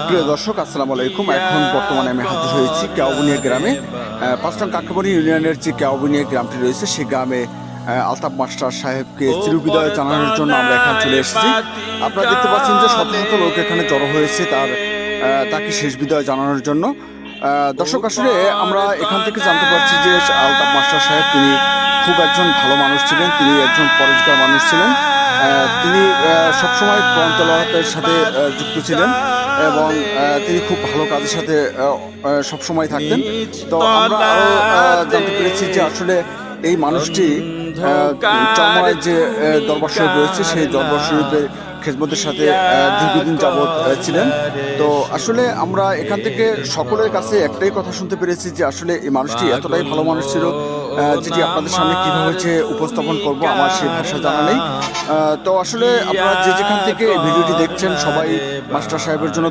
প্রিয় দর্শক, আসসালামু আলাইকুম। এখন বর্তমানে আমি হাজির হয়েছি কেওয়াবুনিয়া গ্রামে। ৫ নং কাকাবাড়ি ইউনিয়নের যে কেওয়াবুনিয়া গ্রামটি রয়েছে, সেই গ্রামে আলতাফ মাস্টার সাহেবকে চিরবিদায় জানানোর জন্য আমরা এখানে চলে এসেছি। আপনারা দেখতে পাচ্ছেন যে শত শত লোক এখানে জড়ো হয়েছে তাকে শেষ বিদায় জানানোর জন্য। দর্শক, আসলে আমরা এখান থেকে জানতে পারছি যে আলতাফ মাস্টার সাহেব তিনি খুব একজন ভালো মানুষ ছিলেন, তিনি একজন পরেশগার মানুষ ছিলেন। তিনি সবসময় কোরআন তেলাওয়াতের সাথে যুক্ত ছিলেন এবং তিনি খুব ভালো কাজের সাথে সবসময় থাকতেন। তো আমরা আরও জানতে পেরেছি যে আসলে এই মানুষটি চরমায় যে দরবার শরীফ রয়েছে, সেই দরবার শরীফের খেদমতের সাথে দীর্ঘদিন যাবৎ ছিলেন। তো আসলে আমরা এখান থেকে সকলের কাছে একটাই কথা শুনতে পেরেছি যে আসলে এই মানুষটি এতটাই ভালো মানুষ ছিল, যেটি আপনাদের সামনে কীভাবে যে উপস্থাপন করব আমার সেই ভাষা জানা নেই। তো আসলে আপনারা যে যেখান থেকে এই ভিডিওটি দেখছেন, সবাই মাস্টার সাহেবের জন্য